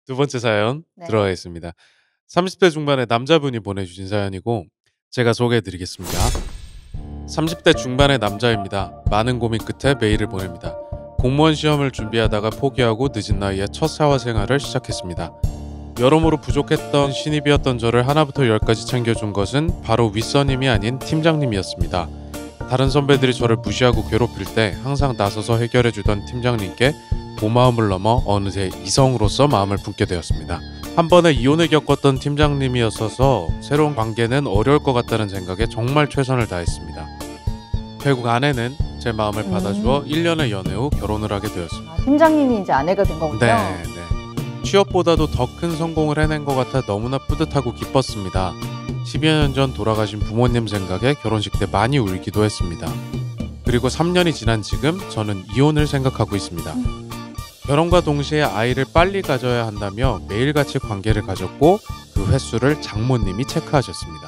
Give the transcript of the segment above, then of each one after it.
두 번째 사연 네. 들어가겠습니다. 30대 중반의 남자분이 보내주신 사연이고 제가 소개해드리겠습니다. 30대 중반의 남자입니다. 많은 고민 끝에 메일을 보냅니다. 공무원 시험을 준비하다가 포기하고 늦은 나이에 첫 사회 생활을 시작했습니다. 여러모로 부족했던 신입이었던 저를 하나부터 열까지 챙겨준 것은 바로 윗선임이 아닌 팀장님이었습니다. 다른 선배들이 저를 무시하고 괴롭힐 때 항상 나서서 해결해주던 팀장님께 고마움을 넘어 어느새 이성으로서 마음을 품게 되었습니다. 한 번에 이혼을 겪었던 팀장님이었어서 새로운 관계는 어려울 것 같다는 생각에 정말 최선을 다했습니다. 결국 아내는 제 마음을 받아주어 1년의 연애 후 결혼을 하게 되었습니다. 팀장님이 이제 아내가 된 거군요. 네. 취업보다도 더 큰 성공을 해낸 것 같아 너무나 뿌듯하고 기뻤습니다. 10여 년 전 돌아가신 부모님 생각에 결혼식 때 많이 울기도 했습니다. 그리고 3년이 지난 지금 저는 이혼을 생각하고 있습니다. 결혼과 동시에 아이를 빨리 가져야 한다며 매일같이 관계를 가졌고 그 횟수를 장모님이 체크하셨습니다.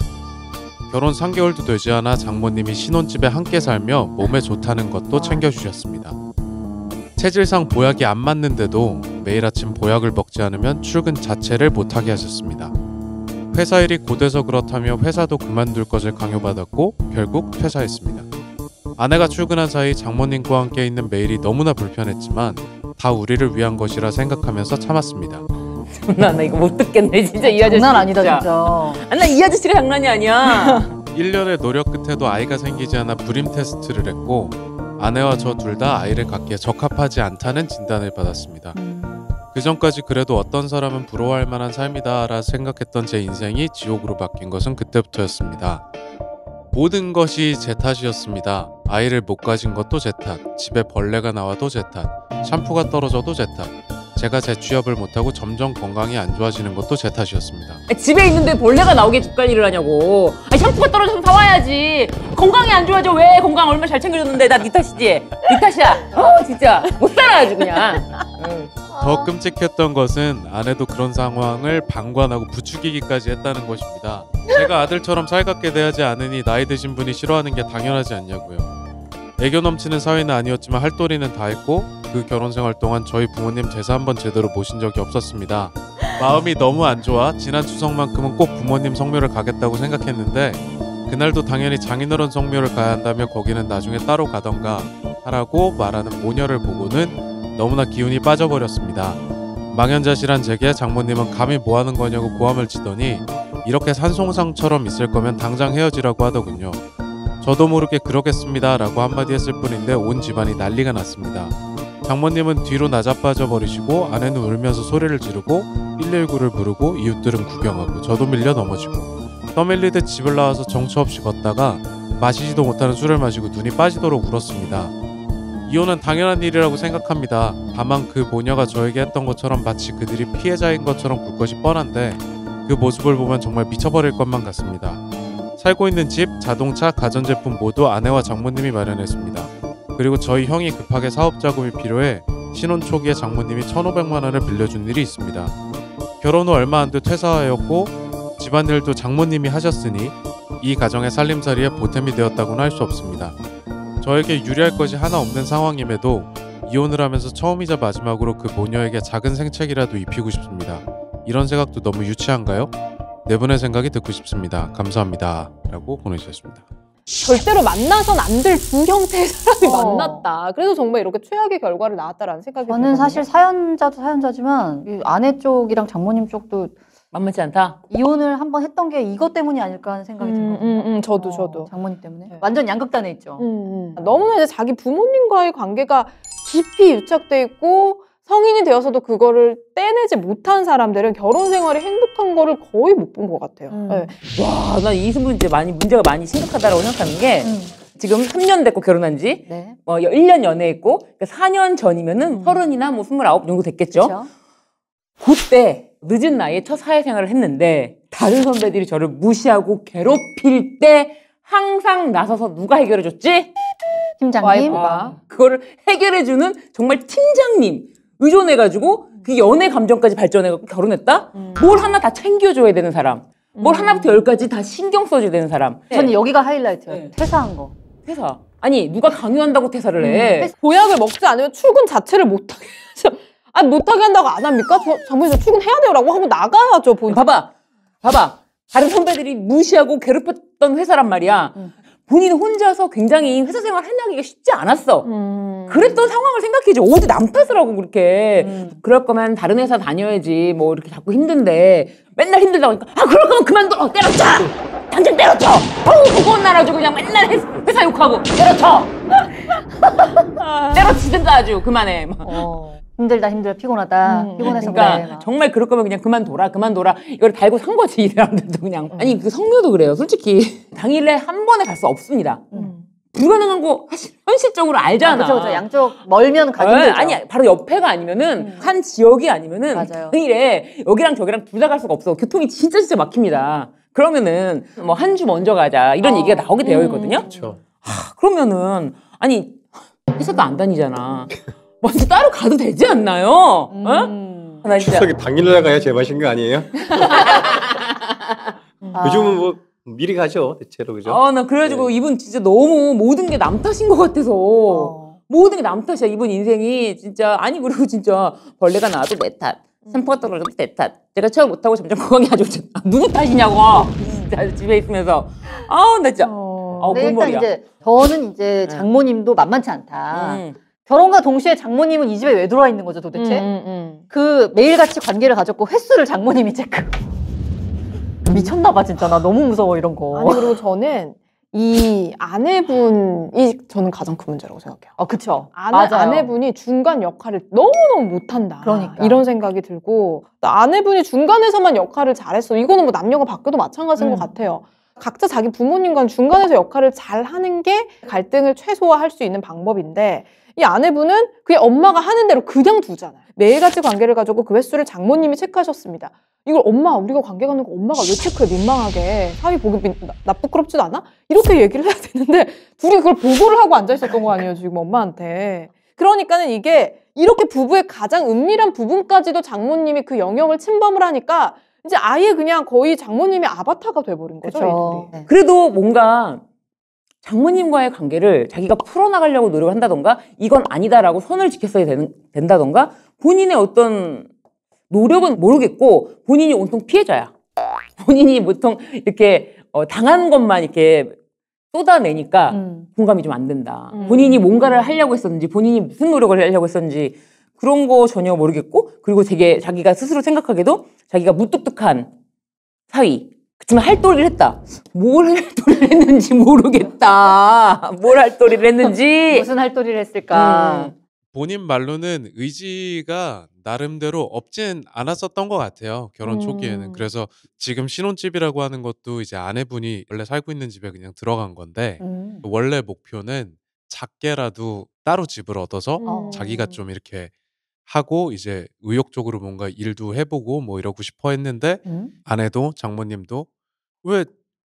결혼 3개월도 되지 않아 장모님이 신혼집에 함께 살며 몸에 좋다는 것도 챙겨주셨습니다. 체질상 보약이 안 맞는데도 매일 아침 보약을 먹지 않으면 출근 자체를 못하게 하셨습니다. 회사 일이 고돼서 그렇다며 회사도 그만둘 것을 강요받았고 결국 퇴사했습니다. 아내가 출근한 사이 장모님과 함께 있는 매일이 너무나 불편했지만 다 우리를 위한 것이라 생각하면서 참았습니다. 나 이거 못 듣겠네 진짜 이 아저씨. 장난 아니다 진짜. 나 이 아저씨가 장난이 아니야. 1년의 노력 끝에도 아이가 생기지 않아 불임 테스트를 했고 아내와 저 둘 다 아이를 갖기에 적합하지 않다는 진단을 받았습니다. 그 전까지 그래도 어떤 사람은 부러워할 만한 삶이다 라 생각했던 제 인생이 지옥으로 바뀐 것은 그때부터였습니다. 모든 것이 제 탓이었습니다. 아이를 못 가진 것도 제 탓, 집에 벌레가 나와도 제 탓, 샴푸가 떨어져도 제 탓, 제가 재취업을 못하고 점점 건강이 안 좋아지는 것도 제 탓이었습니다. 집에 있는데 벌레가 나오게 집 관리를 하냐고. 샴푸가 떨어져서 사와야지. 건강이 안 좋아져. 왜 건강 얼마나 잘 챙겨줬는데. 나 네 탓이지. 네 탓이야. 진짜 못 살아 아주 그냥. 더 끔찍했던 것은 아내도 그런 상황을 방관하고 부추기기까지 했다는 것입니다. 제가 아들처럼 살갑게 대하지 않으니 나이 드신 분이 싫어하는 게 당연하지 않냐고요. 애교 넘치는 사위는 아니었지만 할 도리는 다 했고 그 결혼 생활 동안 저희 부모님 제사 한번 제대로 모신 적이 없었습니다. 마음이 너무 안 좋아 지난 추석만큼은 꼭 부모님 성묘를 가겠다고 생각했는데 그날도 당연히 장인어른 성묘를 가야 한다며 거기는 나중에 따로 가던가 하라고 말하는 모녀를 보고는 너무나 기운이 빠져버렸습니다. 망연자실한 제게 장모님은 감히 뭐하는 거냐고 고함을 치더니 이렇게 산송상처럼 있을 거면 당장 헤어지라고 하더군요. 저도 모르게 그러겠습니다 라고 한마디 했을 뿐인데 온 집안이 난리가 났습니다. 장모님은 뒤로 나자빠져 버리시고 아내는 울면서 소리를 지르고 119를 부르고 이웃들은 구경하고 저도 밀려 넘어지고 떠밀리듯 집을 나와서 정처 없이 걷다가 마시지도 못하는 술을 마시고 눈이 빠지도록 울었습니다. 이혼은 당연한 일이라고 생각합니다. 다만 그 모녀가 저에게 했던 것처럼 마치 그들이 피해자인 것처럼 굴 것이 뻔한데 그 모습을 보면 정말 미쳐버릴 것만 같습니다. 살고 있는 집, 자동차, 가전제품 모두 아내와 장모님이 마련했습니다. 그리고 저희 형이 급하게 사업 자금이 필요해 신혼 초기에 장모님이 1,500만 원을 빌려준 일이 있습니다. 결혼 후 얼마 안 돼 퇴사하였고 집안일도 장모님이 하셨으니 이 가정의 살림살이에 보탬이 되었다고는 할 수 없습니다. 저에게 유리할 것이 하나 없는 상황임에도 이혼을 하면서 처음이자 마지막으로 그 모녀에게 작은 생책이라도 입히고 싶습니다. 이런 생각도 너무 유치한가요? 네 분의 생각이 듣고 싶습니다. 감사합니다. 라고 보내주셨습니다. 절대로 만나선 안 될 두 형태의 사람이 만났다. 그래서 정말 이렇게 최악의 결과를 낳았다라는 생각이 저는 들거든요. 사실 사연자도 사연자지만 이 아내 쪽이랑 장모님 쪽도 만만치 않다. 이혼을 한번 했던 게 이것 때문이 아닐까 하는 생각이 들거든요. 저도. 장모님 때문에. 네. 완전 양극단에 있죠. 너무나 이제 자기 부모님과의 관계가 깊이 유착돼 있고 성인이 되어서도 그거를 떼내지 못한 사람들은 결혼 생활이 행복한 거를 거의 못 본 것 같아요. 네. 와, 난 이 부분 이제 문제가 많이 심각하다고 생각하는 게 지금 3년 됐고 결혼한 지 네. 1년 연애했고 그러니까 4년 전이면은 30이나 뭐 29 정도 됐겠죠. 그쵸? 그때 늦은 나이에 첫 사회생활을 했는데 다른 선배들이 저를 무시하고 괴롭힐 때 항상 나서서 누가 해결해줬지? 팀장님. 와이프가. 그거를 해결해주는 정말 팀장님 의존해가지고 그 연애 감정까지 발전해갖고 결혼했다? 뭘 하나 다 챙겨줘야 되는 사람, 뭘 하나부터 열까지 다 신경 써줘야 되는 사람. 저는 여기가 하이라이트예요. 네. 퇴사한 거. 퇴사. 아니 누가 강요한다고 퇴사를 해. 보약을 먹지 않으면 출근 자체를 못하게 해서 아 못하게 한다고 안 합니까? 장모님 저 출근해야 돼요라고 하고 나가야죠. 본인. 봐봐. 다른 선배들이 무시하고 괴롭혔던 회사란 말이야. 본인 혼자서 굉장히 회사 생활 해나가기가 쉽지 않았어. 그랬던 상황을 생각해줘. 어디 남 탓을 하고 그렇게. 그럴 거면 다른 회사 다녀야지. 뭐 이렇게 자꾸 힘든데 맨날 힘들다고 하니까 그럴 거면 그만둬. 때려쳐. 당장 때려쳐. 무거운 날 아주 그냥 맨날 회사 욕하고 때려쳐. 때려치든가 아주 그만해. 힘들다 피곤하다 피곤해서 그러니까 그래. 정말 그럴 거면 그냥 그만둬라. 이걸 달고 산 거지 이 사람들도 그냥. 아니 그 성묘도 그래요. 솔직히 당일에 한 번에 갈 수 없습니다. 불가능한 거 사실 현실적으로 알잖아. 그렇죠. 양쪽 멀면 가기 힘들죠. 아니 바로 옆에가 아니면은 한 지역이 아니면은 맞아요. 당일에 여기랑 저기랑 둘 다 갈 수가 없어. 교통이 진짜 막힙니다. 그러면은 뭐 한 주 먼저 가자 이런 얘기가 나오게 되어 있거든요. 그렇죠. 그러면은 아니 회사도 안 다니잖아. 먼저 따로 가도 되지 않나요? 나 진짜. 추석에 당일날 가야 제맛인 거 아니에요? 요즘은 뭐 미리 가죠 대체로 그죠? 나 그래가지고 이분 진짜 너무 모든 게 남 탓인 것 같아서 모든 게 남 탓이야 이분 인생이 진짜. 아니 그리고 진짜 벌레가 나와도 내 탓, 샘퍼가 떨어져도 내 탓, 제가 체험 못하고 점점 건강이 안 좋아져. 누구 탓이냐고. 진짜 집에 있으면서 나 진짜 근데 일단 골머리야. 이제 저는 이제 장모님도 만만치 않다. 결혼과 동시에 장모님은 이 집에 왜 들어와 있는 거죠 도대체? 그 매일같이 관계를 가졌고 횟수를 장모님이 체크. 미쳤나 봐 진짜. 나 너무 무서워 이런 거. 아니 그리고 저는 이 아내분이 저는 가장 큰 문제라고 생각해요. 그쵸. 맞아요. 아내분이 중간 역할을 너무너무 못한다. 그러니까. 이런 생각이 들고 아내분이 중간에서만 역할을 잘했어. 이거는 뭐 남녀가 바뀌어도 마찬가지인 것 같아요. 각자 자기 부모님과는 중간에서 역할을 잘 하는 게 갈등을 최소화할 수 있는 방법인데 이 아내분은 그냥 엄마가 하는 대로 그냥 두잖아요. 매일같이 관계를 가지고 그 횟수를 장모님이 체크하셨습니다. 이걸 우리가 관계 갖는 거 엄마가 왜 체크해 민망하게 사위 보기 부끄럽지도 않아? 이렇게 얘기를 해야 되는데 둘이 그걸 보고를 하고 앉아있었던 거 아니에요 지금 엄마한테. 그러니까는 이게 이렇게 부부의 가장 은밀한 부분까지도 장모님이 그 영역을 침범을 하니까 이제 아예 그냥 거의 장모님의 아바타가 돼버린 거죠. 그쵸. 이 둘이. 그래도 뭔가 장모님과의 관계를 자기가 풀어나가려고 노력을 한다던가 이건 아니다라고 선을 지켰어야 된다던가 본인의 어떤 노력은 모르겠고 본인이 온통 피해자야. 본인이 보통 이렇게 당한 것만 이렇게 쏟아내니까 공감이 좀 안 된다. 본인이 뭔가를 하려고 했었는지 본인이 무슨 노력을 하려고 했었는지 그런 거 전혀 모르겠고 그리고 되게 자기가 스스로 생각하기도 자기가 무뚝뚝한 사위. 그치만 할도리를 했다. 뭘 할도리를 했는지 모르겠다. 뭘 할도리를 했는지. 무슨 할도리를 했을까. 본인 말로는 의지가 나름대로 없진 않았었던 것 같아요. 결혼 초기에는. 그래서 지금 신혼집이라고 하는 것도 이제 아내분이 원래 살고 있는 집에 그냥 들어간 건데 원래 목표는 작게라도 따로 집을 얻어서 자기가 좀 이렇게 하고 이제 의욕적으로 뭔가 일도 해보고 뭐 이러고 싶어 했는데 아내도 장모님도 왜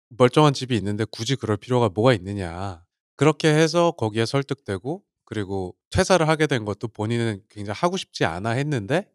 멀쩡한 집이 있는데 굳이 그럴 필요가 뭐가 있느냐. 그렇게 해서 거기에 설득되고 그리고 퇴사를 하게 된 것도 본인은 굉장히 하고 싶지 않아 했는데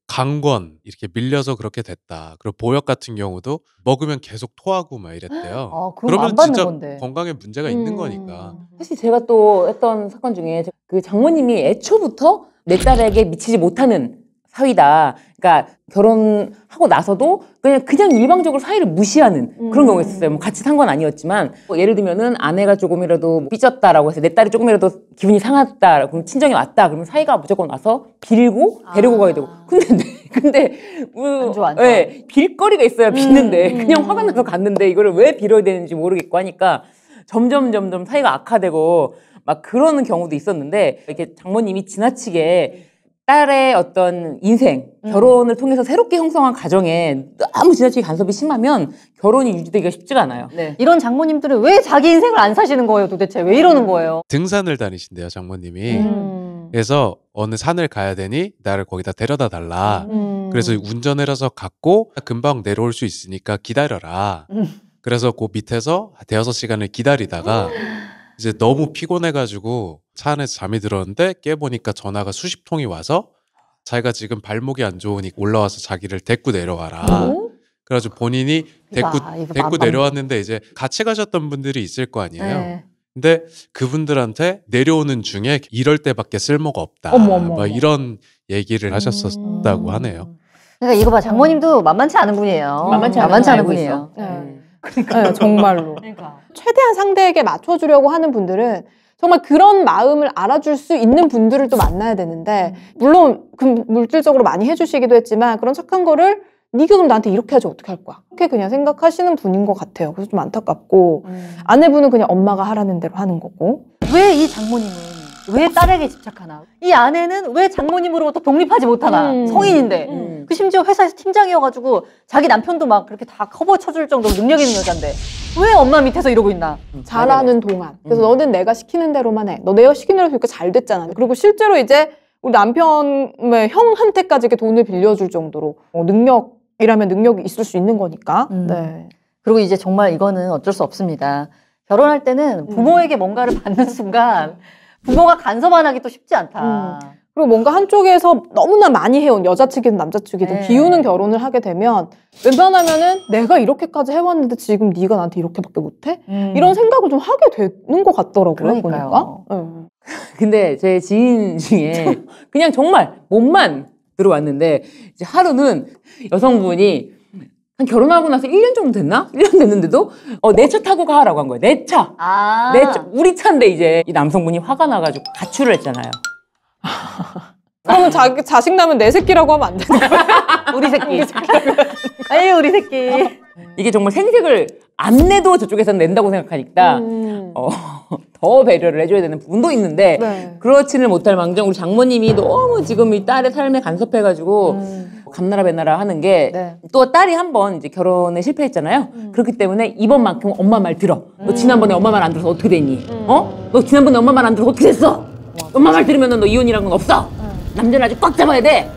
강권 이렇게 밀려서 그렇게 됐다. 그리고 보역 같은 경우도 먹으면 계속 토하고 막 이랬대요. 그럼 안 받는 건데. 건강에 문제가 있는 거니까. 사실 제가 또 했던 사건 중에 그 장모님이 애초부터 내 딸에게 미치지 못하는 사위다. 그러니까 결혼하고 나서도 그냥 일방적으로 사위를 무시하는 그런 경우가 있었어요. 뭐 같이 산 건 아니었지만 뭐 예를 들면은 아내가 조금이라도 삐졌다라고 해서 내 딸이 조금이라도 기분이 상했다. 그럼 친정에 왔다. 그러면 사위가 무조건 와서 빌고 데리고 가게 되고. 근데 안 좋아. 예, 빌거리가 있어야 비는데 그냥 화가 나서 갔는데 이거를 왜 빌어야 되는지 모르겠고 하니까 점점 사이가 악화되고 막 그러는 경우도 있었는데 이렇게 장모님이 지나치게 딸의 어떤 인생, 결혼을 통해서 새롭게 형성한 가정에 너무 지나치게 간섭이 심하면 결혼이 유지되기가 쉽지가 않아요. 네. 이런 장모님들은 왜 자기 인생을 안 사시는 거예요 도대체? 왜 이러는 거예요? 등산을 다니신대요 장모님이. 그래서 어느 산을 가야 되니 나를 거기다 데려다 달라. 그래서 운전을 해서 갔고 금방 내려올 수 있으니까 기다려라. 그래서 그 밑에서 대여섯 시간을 기다리다가 이제 너무 피곤해가지고 차 안에서 잠이 들었는데 깨보니까 전화가 수십 통이 와서 자기가 지금 발목이 안 좋으니까 올라와서 자기를 데리고 내려와라. 그래가지고 본인이 데리고 내려왔는데 이제 같이 가셨던 분들이 있을 거 아니에요. 네. 근데 그분들한테 내려오는 중에 이럴 때밖에 쓸모가 없다. 어머, 어머, 막 어머. 이런 얘기를 하셨었다고 하네요. 그러니까 이거 봐, 장모님도 만만치 않은 분이에요. 만만치 않은 않은 알고 분이에요. 있어. 네, 정말로. 최대한 상대에게 맞춰주려고 하는 분들은 정말 그런 마음을 알아줄 수 있는 분들을 또 만나야 되는데 물론 그 물질적으로 많이 해주시기도 했지만 그런 착한 거를 네가 그럼 나한테 이렇게 하지 어떻게 할 거야? 그렇게 그냥 생각하시는 분인 것 같아요. 그래서 좀 안타깝고 아내분은 그냥 엄마가 하라는 대로 하는 거고 왜 이 장모님은 왜 딸에게 집착하나? 이 아내는 왜 장모님으로부터 독립하지 못하나? 성인인데. 그 심지어 회사에서 팀장이어가지고 자기 남편도 막 그렇게 다 커버 쳐줄 정도로 능력 있는 여잔데 왜 엄마 밑에서 이러고 있나? 잘하는 동안. 그래서 너는 내가 시키는 대로만 해. 너 내가 시키는 대로 그러니까 잘 됐잖아. 그리고 실제로 이제 우리 남편의 형한테까지 이렇게 돈을 빌려줄 정도로 능력이라면 능력이 있을 수 있는 거니까. 네. 그리고 이제 정말 이거는 어쩔 수 없습니다. 결혼할 때는 부모에게 뭔가를 받는 순간 부모가 간섭 안 하기 또 쉽지 않다. 그리고 뭔가 한쪽에서 너무나 많이 해온 여자 측이든 남자 측이든 네. 비우는 결혼을 하게 되면 웬만하면은 내가 이렇게까지 해왔는데 지금 네가 나한테 이렇게밖에 못해? 이런 생각을 좀 하게 되는 것 같더라고요. 그러니까요. 보니까. 근데 제 지인 중에 그냥 정말 몸만 들어왔는데 이제 하루는 여성분이 한 결혼하고 나서 1년 정도 됐나? 1년 됐는데도 내 차 타고 가라고 한 거예요. 내 차. 아. 내 차. 우리 차인데 이제 이 남성분이 화가 나가지고 가출을 했잖아요. 그러면 자식 나면 내 새끼라고 하면 안 되나? 우리 새끼. 아유, 우리 새끼. 이게 정말 생색을 안 내도 저쪽에서는 낸다고 생각하니까 더 배려를 해줘야 되는 부분도 있는데 네. 그렇지는 못할 망정 우리 장모님이 너무 지금 이 딸의 삶에 간섭해가지고 감나라 배나라 하는 게 또 네. 딸이 한 번 이제 결혼에 실패했잖아요. 그렇기 때문에 이번만큼 엄마 말 들어. 너 지난번에 엄마 말 안 들어서 어떻게 됐니? 너 지난번에 엄마 말 안 들어서 어떻게 됐어? 엄마 말 들으면 너 이혼이란 건 없어. 남자는 아주 꽉 잡아야 돼.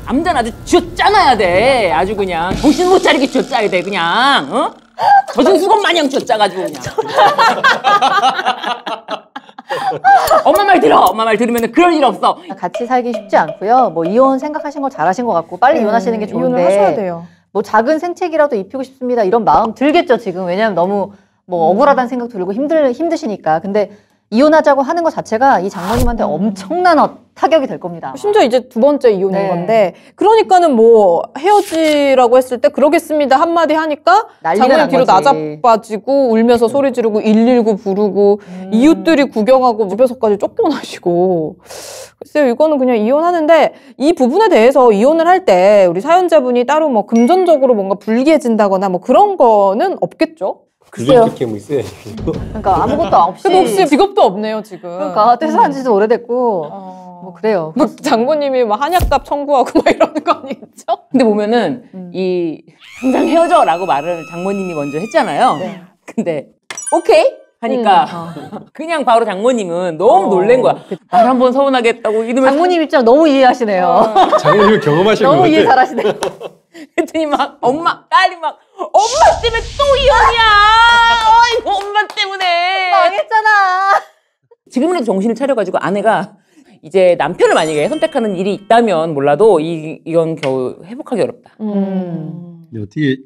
남자는 아주 쥐어짜놔야 돼. 아주 그냥 정신 못 차리게 쥐어짜야 돼. 그냥 젖은 수건 마냥 쥐어짜가지고 그냥. 엄마 말 들어. 엄마 말 들으면 그럴 일 없어. 같이 살기 쉽지 않고요. 뭐 이혼 생각하신 거 잘하신 것 같고 빨리 이혼하시는 게 좋은데 이혼을 하셔야 돼요. 뭐 작은 생책이라도 입히고 싶습니다. 이런 마음 들겠죠 지금. 왜냐하면 너무 뭐 억울하다는 생각 들고 힘드시니까. 근데 이혼하자고 하는 것 자체가 이 장모님한테 엄청난 타격이 될 겁니다. 심지어 이제 두 번째 이혼인 네. 건데 그러니까는 뭐 헤어지라고 했을 때 그러겠습니다 한마디 하니까 난리가 장모님 난 뒤로 거지. 나자빠지고 울면서 소리 지르고 119 부르고 이웃들이 구경하고 집에서까지 쫓겨나시고 글쎄요 이거는 그냥 이혼하는데 이 부분에 대해서 이혼을 할 때 우리 사연자분이 따로 뭐 금전적으로 뭔가 불리해진다거나 뭐 그런 거는 없겠죠? 글쎄요. 게 뭐 있어야지. 그러니까 아무것도 없이. 근데 혹시 직업도 없네요 지금. 그러니까 퇴사한 지도 오래됐고 뭐 그래요. 뭐 장모님이 막 한약값 청구하고 막 이러는 거 아니겠죠? 근데 보면은 이 당장 헤어져라고 말을 장모님이 먼저 했잖아요. 근데 오케이 하니까 그냥 바로 장모님은 너무 놀란 거야. 말 한 번 서운하게 했다고 이러면 장모님 입장 너무 이해하시네요. 장모님이 경험하신 것 너무 같아. 이해 잘하시네요. 그랬더니 막 딸이 막 엄마 때문에 또 이혼이야. 어이구 엄마 때문에. 망했잖아. 지금이라도 정신을 차려가지고 아내가 이제 남편을 만약에 선택하는 일이 있다면 몰라도 이건 겨우 회복하기 어렵다. 근데 어떻게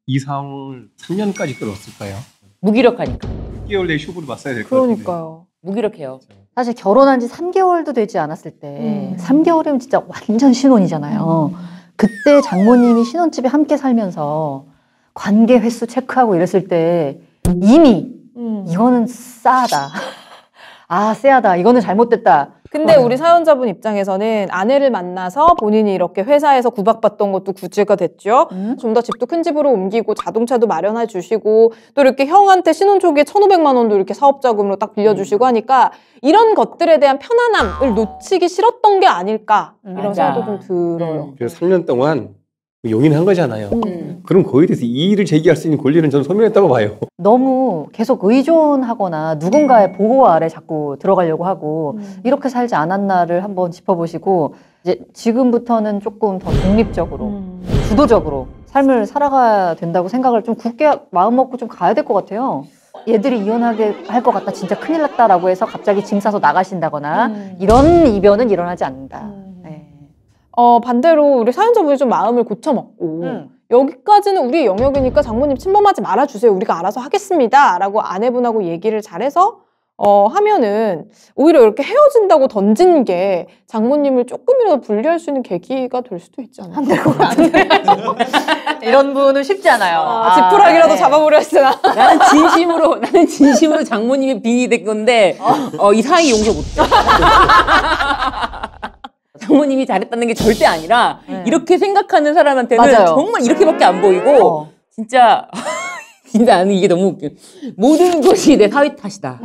이 상황을 3년까지 끌었을까요? 무기력하니까. 6개월 내에 쇼부를 봤어야 될 것 같은데. 그러니까요. 무기력해요. 사실 결혼한 지 3개월도 되지 않았을 때 3개월이면 진짜 완전 신혼이잖아요. 그때 장모님이 신혼집에 함께 살면서 관계 횟수 체크하고 이랬을 때 이미 이거는 싸하다. 아, 쎄하다. 이거는 잘못됐다. 근데 우리 사연자분 입장에서는 아내를 만나서 본인이 이렇게 회사에서 구박받던 것도 구제가 됐죠. 좀 더 집도 큰 집으로 옮기고 자동차도 마련해 주시고 또 이렇게 형한테 신혼 초기에 1,500만 원도 이렇게 사업자금으로 딱 빌려주시고 하니까 이런 것들에 대한 편안함을 놓치기 싫었던 게 아닐까 이런 맞아. 생각도 좀 들어요. 그래서 3년 동안 용인한 거잖아요. 그럼 거기에 대해서 이의를 제기할 수 있는 권리는 저는 소멸했다고 봐요. 너무 계속 의존하거나 누군가의 보호 아래 자꾸 들어가려고 하고 이렇게 살지 않았나를 한번 짚어보시고 이제 지금부터는 조금 더 독립적으로 주도적으로 삶을 살아가야 된다고 생각을 좀 굳게 마음 먹고 좀 가야 될 것 같아요. 얘들이 이혼하게 할 것 같다 진짜 큰일 났다라고 해서 갑자기 짐 싸서 나가신다거나 이런 이변은 일어나지 않는다. 네. 반대로 우리 사연자분이 좀 마음을 고쳐먹고 여기까지는 우리의 영역이니까 장모님 침범하지 말아주세요. 우리가 알아서 하겠습니다. 라고 아내분하고 얘기를 잘해서 하면은 오히려 이렇게 헤어진다고 던진 게 장모님을 조금이라도 분리할 수 있는 계기가 될 수도 있잖아요. 안 될 것 같은데. 이런 분은 쉽지 않아요. 지푸라기라도 네. 잡아보려 했으나. 나는 진심으로 장모님이 빙이 된 건데, 이 사이 용서 못해. 장모님이 잘했다는 게 절대 아니라, 이렇게 생각하는 사람한테는 맞아요. 정말 이렇게밖에 안 보이고, 진짜 나는 이게 너무 웃겨. 모든 것이 내 사위 탓이다.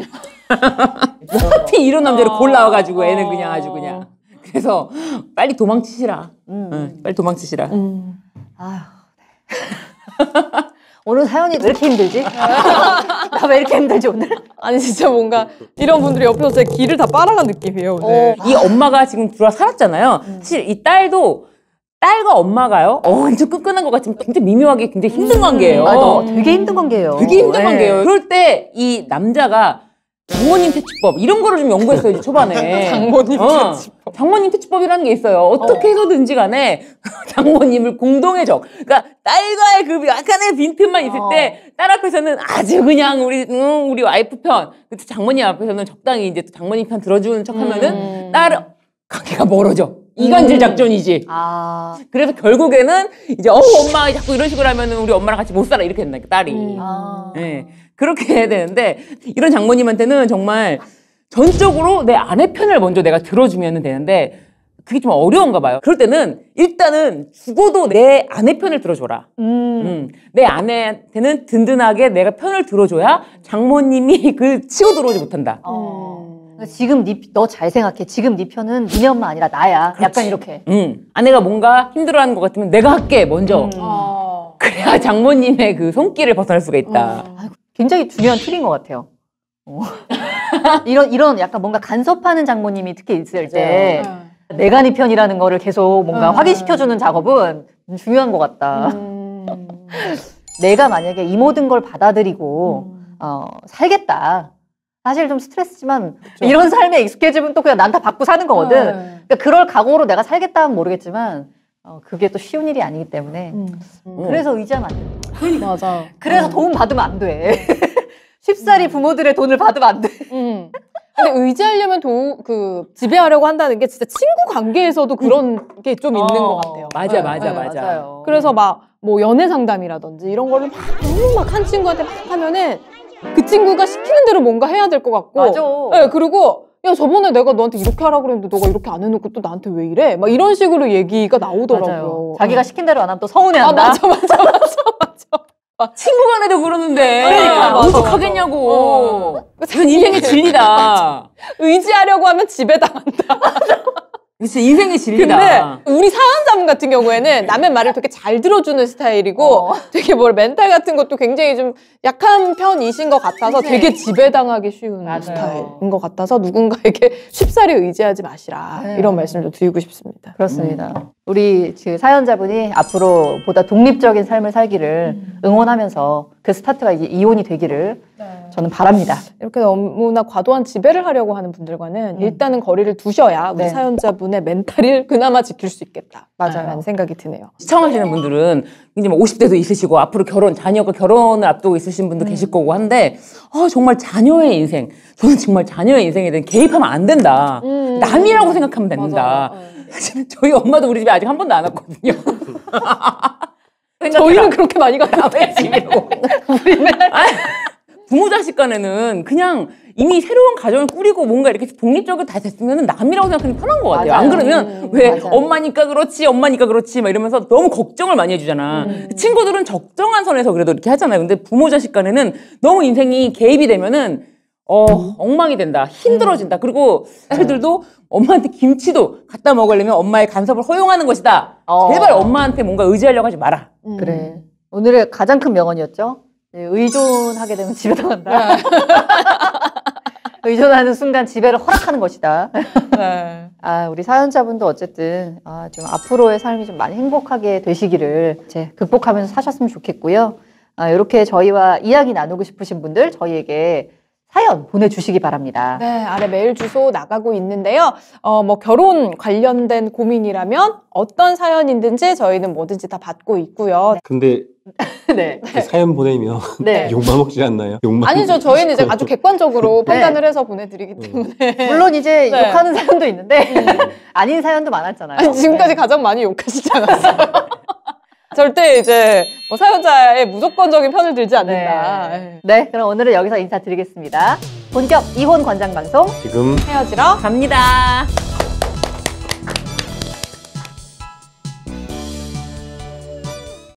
하필 이런 남자를 골라와가지고 애는 그냥 아주 그냥. 그래서 빨리 도망치시라. 빨리 도망치시라. 아휴. 오늘 사연이 왜 이렇게 힘들지? 나 왜 이렇게 힘들지 오늘? 아니 진짜 뭔가 이런 분들이 옆에서 제 기를 다 빨아간 느낌이에요 오늘. 이 엄마가 지금 들어와 살았잖아요. 사실 이 딸도 딸과 엄마가요 엄청 끈끈한 것 같지만 굉장히 미묘하게 굉장히 힘든 관계예요. 맞아. 되게 힘든 관계예요. 되게 힘든 관계예요. 그럴 때 이 남자가 장모님 퇴치법 이런 거를 좀 연구했어요 이제 초반에. 장모님 퇴치법. 장모님 퇴치법이라는 게 있어요. 어떻게 해서든지 간에 장모님을 공동의 적. 그러니까 딸과의 그 약간의 빈틈만 있을 때 딸 앞에서는 아주 그냥 우리 와이프 편. 그리고 장모님 앞에서는 적당히 이제 또 장모님 편 들어주는 척하면은 딸 관계가 멀어져. 이간질 작전이지. 그래서 결국에는 이제 엄마 자꾸 이런 식으로 하면은 우리 엄마랑 같이 못 살아 이렇게 된다 딸이. 네. 그렇게 해야 되는데 이런 장모님한테는 정말 전적으로 내 아내 편을 먼저 내가 들어주면 되는데 그게 좀 어려운가 봐요. 그럴 때는 일단은 죽어도 내 아내 편을 들어줘라. 내 아내한테는 든든하게 내가 편을 들어줘야 장모님이 그 치고 들어오지 못한다. 지금 너 잘 생각해. 지금 네 편은 니네 엄마 아니라 나야. 그렇지. 약간 이렇게. 아내가 뭔가 힘들어하는 것 같으면 내가 할게 먼저. 그래야 장모님의 그 손길을 벗어날 수가 있다. 굉장히 중요한 팁인 것 같아요. 이런 약간 뭔가 간섭하는 장모님이 특히 있을 때 내가 네 편이라는 거를 계속 뭔가 확인시켜주는 작업은 중요한 것 같다. 내가 만약에 이 모든 걸 받아들이고 살겠다. 사실 좀 스트레스지만 이런 삶에 익숙해지면 또 그냥 난다 받고 사는 거거든. 그러니까 그럴 각오로 내가 살겠다 하면 모르겠지만 그게 또 쉬운 일이 아니기 때문에 그래서 의지하면 안 돼. 맞아. 그래서 도움 받으면 안 돼. 쉽사리 부모들의 돈을 받으면 안 돼. 근데 의지하려면 지배하려고 한다는 게 진짜 친구 관계에서도 그런 게 좀 있는 것 같아요. 맞아. 맞아요. 그래서 막 뭐 연애 상담이라든지 이런 거를 너무 막 한 친구한테 막 하면은 그 친구가 시키는 대로 뭔가 해야 될 것 같고. 맞아. 네, 그리고 야 저번에 내가 너한테 이렇게 하라고 그랬는데 너가 이렇게 안 해놓고 또 나한테 왜 이래? 막 이런 식으로 얘기가 나오더라고요. 맞아요. 자기가 시킨 대로 안 하면 또 서운해한다. 맞아. 친구 간에도 그러는데 그러니까, 맞아. 어떡하겠냐고. 그건 인생의 진리다. 의지하려고 하면 지배당한다. 그치, 인생의 진리다. 근데 우리 사연자분 같은 경우에는 남의 말을 되게 잘 들어주는 스타일이고 되게 멘탈 같은 것도 굉장히 좀 약한 편이신 것 같아서 되게 지배당하기 쉬운 스타일인 것 같아서 누군가에게 쉽사리 의지하지 마시라 이런 말씀을 좀 드리고 싶습니다. 그렇습니다. 우리 그 사연자분이 앞으로 보다 독립적인 삶을 살기를 응원하면서 그 스타트가 이제 이혼이 되기를 저는 바랍니다. 이렇게 너무나 과도한 지배를 하려고 하는 분들과는 일단은 거리를 두셔야 우리 사연자분의 멘탈을 그나마 지킬 수 있겠다. 라는 생각이 드네요. 시청하시는 분들은 이제 50대도 있으시고 앞으로 자녀가 결혼을 앞두고 있으신 분도 계실 거고 한데 정말 자녀의 인생, 저는 정말 자녀의 인생에 대한 개입하면 안 된다. 남이라고 생각하면 된다. 저희 엄마도 우리 집에 아직 한 번도 안 왔거든요. 저희는 그렇게 많이 가요. 남의 집이고. 부모 자식 간에는 그냥 이미 새로운 가정을 꾸리고 뭔가 이렇게 독립적으로 다 됐으면 남이라고 생각하는 게 편한 것 같아요. 안 그러면 왜 엄마니까 그렇지 막 이러면서 너무 걱정을 많이 해주잖아. 친구들은 적정한 선에서 그래도 이렇게 하잖아요. 근데 부모 자식 간에는 너무 인생이 개입이 되면은 엉망이 된다. 힘들어진다. 그리고 애들도 엄마한테 김치도 갖다 먹으려면 엄마의 간섭을 허용하는 것이다. 제발 엄마한테 뭔가 의지하려고 하지 마라. 그래. 오늘의 가장 큰 명언이었죠. 의존하게 되면 지배당한다. 의존하는 순간 지배를 허락하는 것이다. 우리 사연자분도 어쨌든 좀 앞으로의 삶이 좀 많이 행복하게 되시기를 이제 극복하면서 사셨으면 좋겠고요. 이렇게 저희와 이야기 나누고 싶으신 분들 저희에게 사연 보내주시기 바랍니다. 네, 아래 메일 주소 나가고 있는데요. 뭐 결혼 관련된 고민이라면 어떤 사연이든지 저희는 뭐든지 다 받고 있고요. 근데 네. 그 사연 보내면 네. 욕만 먹지 않나요? 욕만. 아니죠. 저희는 이제 아주 객관적으로 판단을 해서 보내드리기 때문에. 물론 이제 네. 욕하는 사연도 있는데 아닌 사연도 많았잖아요. 아니, 지금까지 네. 가장 많이 욕하시지 않았어요? 절대 이제 뭐 사연자의 무조건적인 편을 들지 않는다. 네. 네, 그럼 오늘은 여기서 인사드리겠습니다. 본격 이혼 권장 방송 지금 헤어지러 갑니다.